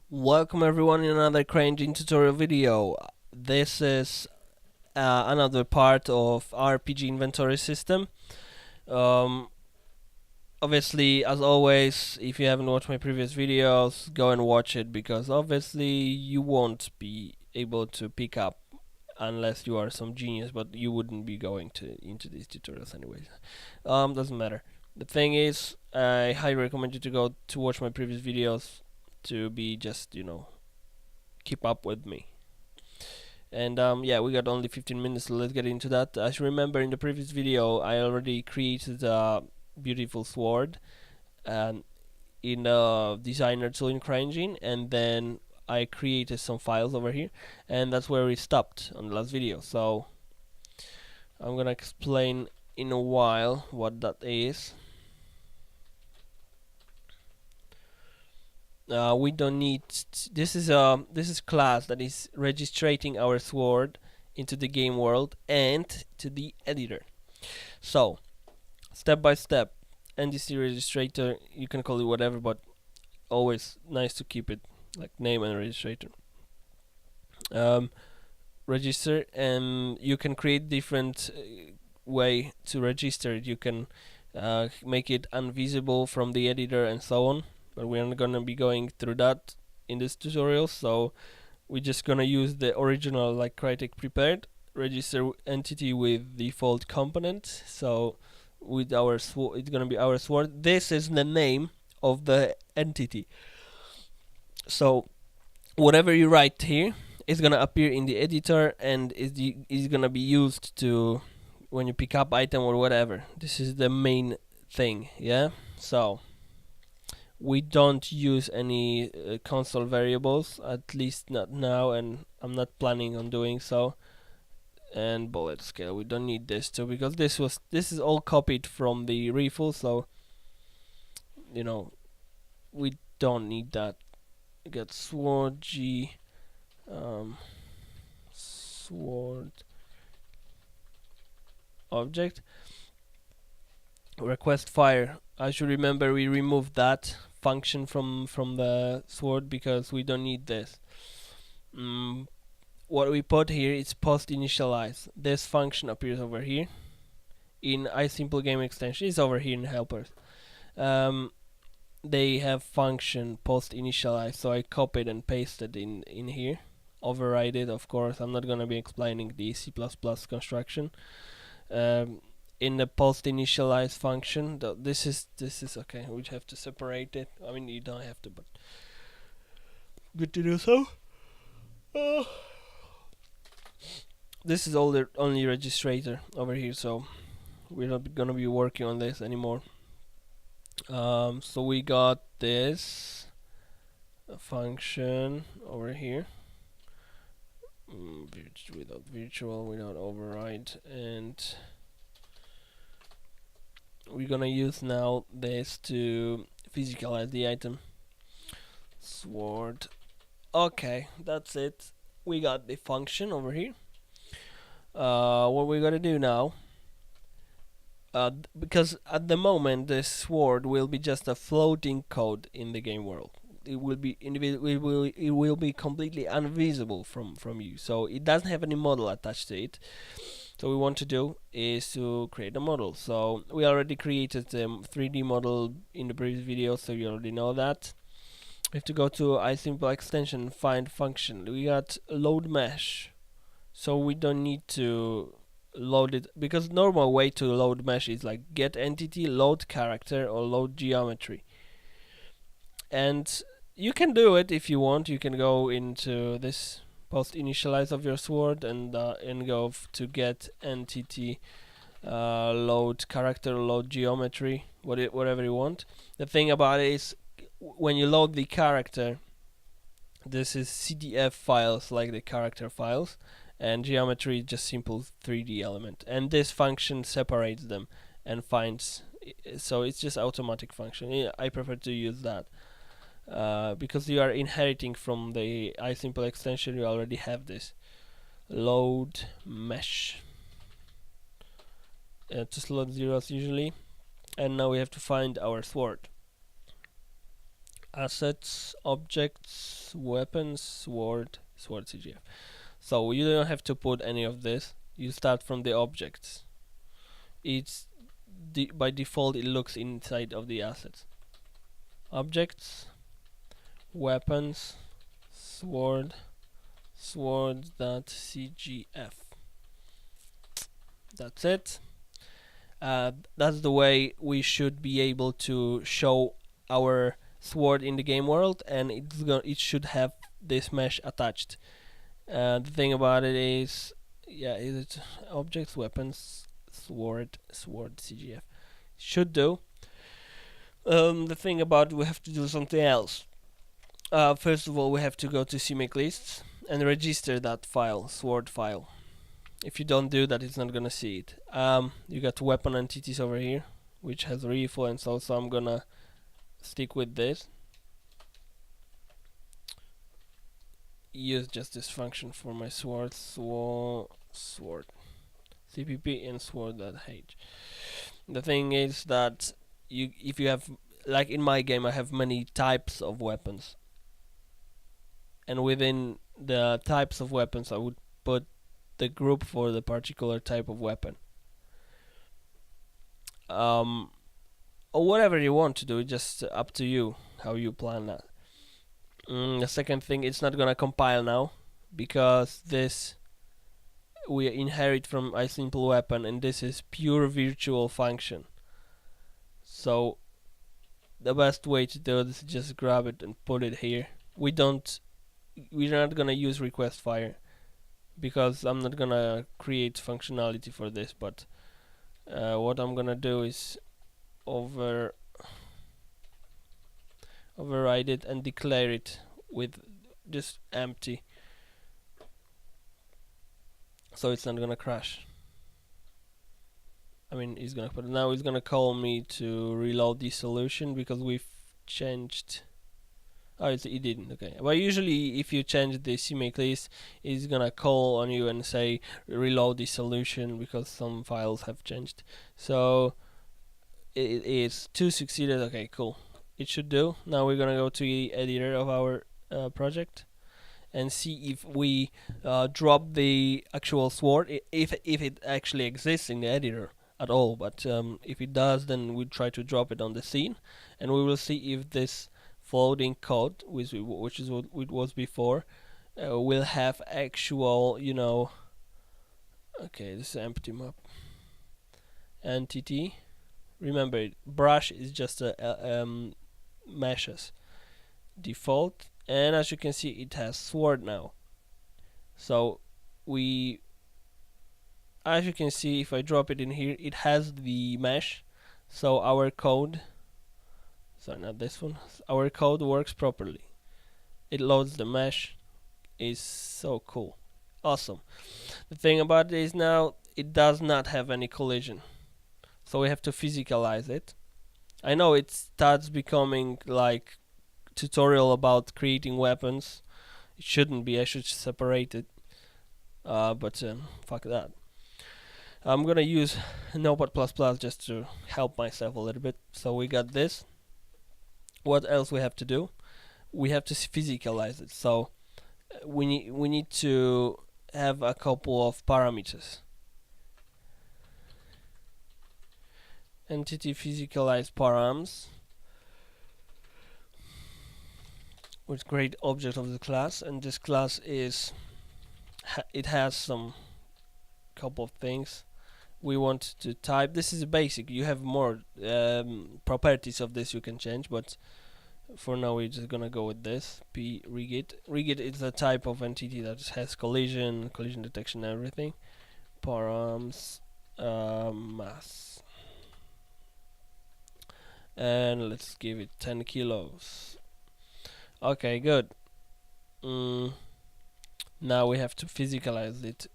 Welcome everyone in another CRYENGINE tutorial video. This is another part of RPG inventory system. Um, Obviously, as always, if you haven't watched my previous videos, go and watch it, because obviously you won't be able to pick up unless you are some genius, but you wouldn't be going into these tutorials anyways. Doesn't matter. The thing is, I highly recommend you to go to watch my previous videos to be just, keep up with me. And yeah, we got only 15 minutes, so let's get into that. As you remember, in the previous video I already created a beautiful sword in a designer tool in CRYENGINE, and then I created some files over here, and that's where we stopped on the last video. So I'm gonna explain in a while what that is. We don't need this is class that is registering our sword into the game world and to the editor. So step by step, NDC registrator, you can call it whatever, but always nice to keep it like name and registrator. Register, and you can create different way to register it. You can make it invisible from the editor and so on, but we're not gonna be going through that in this tutorial, so we're just gonna use the original like Crytek prepared register entity with default component. So with our sword, it's gonna be our sword. This is the name of the entity, so whatever you write here is gonna appear in the editor and is gonna be used to when you pick up item or whatever. This is the main thing, yeah. So we don't use any console variables, at least not now, and I'm not planning on doing so. And bullet scale, we don't need this too, because this is all copied from the refill, so we don't need that. We got sword G, sword object, request fire. I should remember we removed that function from the sword because we don't need this. What we put here is post initialize. This function appears over here in iSimple game extension. It's over here in helpers. They have function post initialize, so I copied and pasted in here. Override it, of course. I'm not gonna be explaining the C++ construction. In the post initialize function, this is okay. We have to separate it. I mean, you don't have to, but good to do so. This is all the only registrator over here, so we're not gonna be working on this anymore. So we got this function over here, without virtual, without override, and we're gonna use now this to physicalize the item. Sword. Okay, that's it. We got the function over here. What we're gonna do now, because at the moment this sword will be just a floating code in the game world. It will be completely invisible from you, so it doesn't have any model attached to it. So what we want to do is to create a model. So we already created the 3D model in the previous video, so you already know that. We have to go to iSimple extension, find function. We got load mesh, so we don't need to load it, because normal way to load mesh is like get entity, load character, or load geometry. And you can do it if you want. You can go into this post initialize of your sword and go to get entity, load character, load geometry, whatever you want. The thing about it is, when you load the character, this is CDF files like the character files, and geometry is just simple 3D element, and this function separates them and finds, so it's just automatic function. I prefer to use that because you are inheriting from the iSimple extension. You already have this load mesh, just load zeros usually, and now we have to find our sword. assets, objects, weapons, sword CGF. So you don't have to put any of this. You start from the objects. It's by default it looks inside of the assets. Objects, weapons, sword.cgf. That's it. That's the way we should be able to show our sword in the game world, and it should have this mesh attached. The thing about it is, yeah, is it objects, weapons, sword CGF? Should do. The thing about we have to do something else. First of all, we have to go to CMake lists and register that file, sword file. If you don't do that, it's not gonna see it. You got weapon entities over here, which has reference also. I'm gonna stick with this. Use just this function for my sword, cpp and sword.h. The thing is that if you have, like in my game, I have many types of weapons, and within the types of weapons, I would put the group for the particular type of weapon. Or whatever you want to do, it's just up to you how you plan that. The second thing, it's not gonna compile now because this we inherit from a simple weapon, and this is pure virtual function. So the best way to do this is just grab it and put it here. We're not gonna use request fire because I'm not gonna create functionality for this, but what I'm gonna do is override it and declare it with just empty, so it's not gonna crash. I mean, he's gonna put it now. He's gonna call me to reload the solution because we've changed. Oh, it didn't. Okay. Well, usually if you change the CMake list, it's gonna call on you and say reload the solution because some files have changed. So it is two succeeded. Okay, cool. It should do. Now we're gonna go to the editor of our project and see if we drop the actual sword, if it actually exists in the editor at all. But if it does, then we try to drop it on the scene, and we will see if this floating code, which is what it was before, will have actual, okay, this is empty map entity. Remember, brush is just a meshes default, and as you can see, it has sword now. So as you can see, if I drop it in here, it has the mesh. So our code, sorry, not this one, our code works properly. It loads the mesh. Is so cool, awesome. The thing about it is now it does not have any collision, so we have to physicalize it. I know it starts becoming like tutorial about creating weapons. It shouldn't be. I should separate it, but fuck that. I'm gonna use Notepad++ just to help myself a little bit. So we got this. What else we have to do? We have to physicalize it. So we need to have a couple of parameters. Entity physicalize params with create object of the class, and this class is it has some couple of things we want to type. This is basic. You have more properties of this you can change, but for now we're just gonna go with this. Rigid is a type of entity that has collision detection, everything. Params mass, and let's give it 10 kilos. Okay, good. Now we have to physicalize it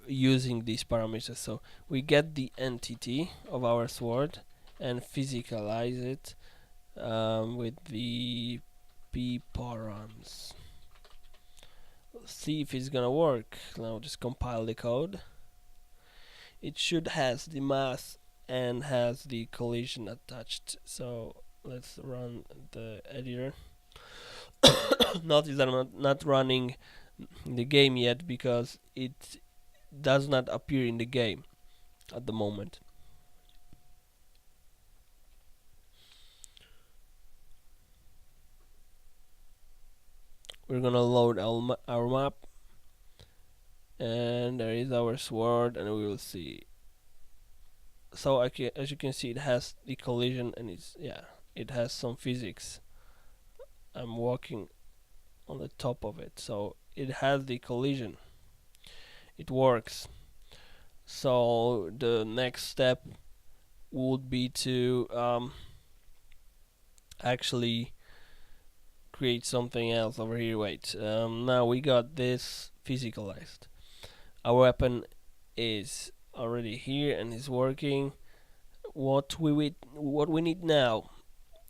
using these parameters. So we get the entity of our sword and physicalize it with the p params. See if it's gonna work. Now just compile the code. It should has the mass and has the collision attached. So let's run the editor. Notice that I'm not running the game yet because it does not appear in the game at the moment. We're gonna load our map, and there is our sword, and we will see. So as you can see, it has the collision, and it has some physics. I'm walking on the top of it, so it has the collision. It works. So the next step would be to actually create something else over here. Wait, now we got this physicalized. Our weapon is already here and is working. What we need now,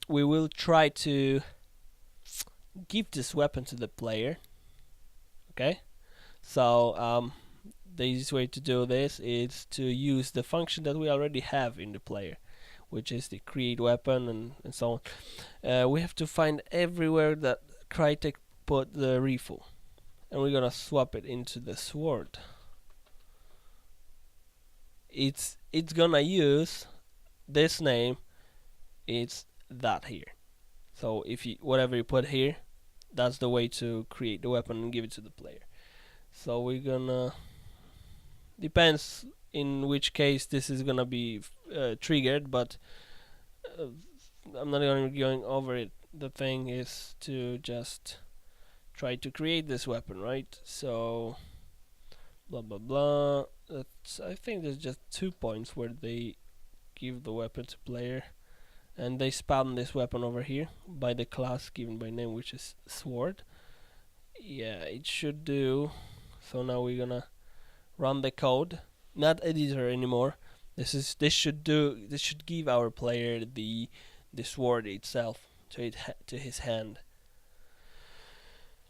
we will try to give this weapon to the player. Okay, so the easiest way to do this is to use the function that we already have in the player, which is the create weapon and so on. We have to find everywhere that Crytek put the rifle, and we're gonna swap it into the sword. It's gonna use this name. It's that here. So if you whatever you put here, that's the way to create the weapon and give it to the player. So we're gonna, depends in which case this is gonna be triggered, but I'm not gonna be going over it. The thing is to just try to create this weapon, right? So blah blah blah. I think there's just 2 points where they give the weapon to player, and they spam this weapon over here by the class given by name, which is sword. Yeah, it should do. So now we're gonna run the code, not editor anymore. This should give our player the sword itself to his hand.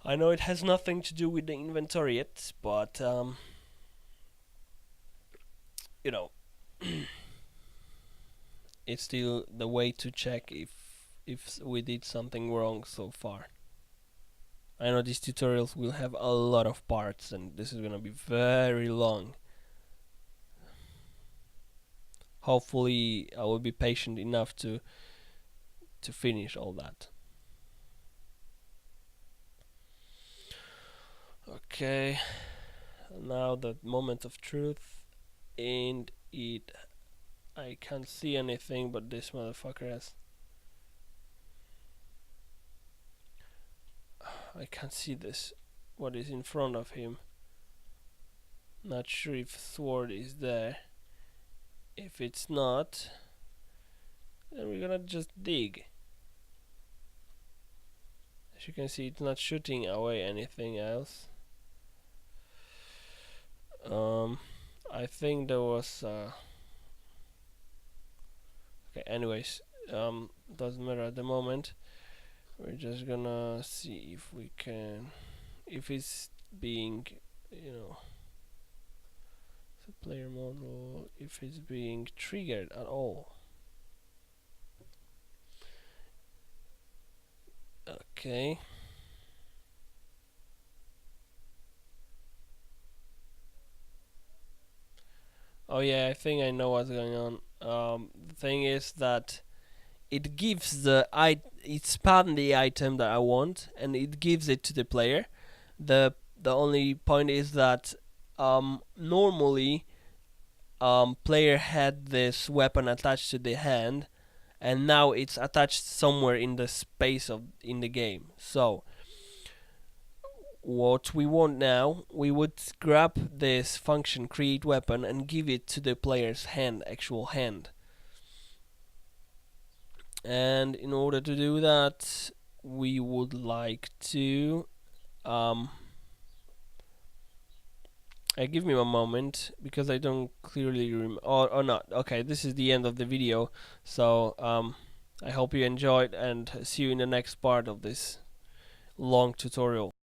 I know it has nothing to do with the inventory yet, but you know, it's still the way to check if we did something wrong so far. I know these tutorials will have a lot of parts, and this is gonna be very long. Hopefully I will be patient enough to finish all that. Okay, now the moment of truth, and I can't see anything, but this motherfucker has. I can't see this. What is in front of him? Not sure if sword is there. If it's not, then we're gonna just dig. As you can see, it's not shooting away anything else. I think there was okay, anyways, doesn't matter at the moment. We're just gonna see if we can, if it's being, the player model, if it's being triggered at all. Okay. Oh yeah, I think I know what's going on. The thing is that it gives it spam the item that I want, and it gives it to the player. The only point is that normally player had this weapon attached to the hand, and now it's attached somewhere in the space in the game. So what we want now, we would grab this function create weapon and give it to the player's actual hand. And in order to do that, we would like to give me a moment because I don't clearly remember. Or not. Okay, this is the end of the video. So I hope you enjoyed, and see you in the next part of this long tutorial.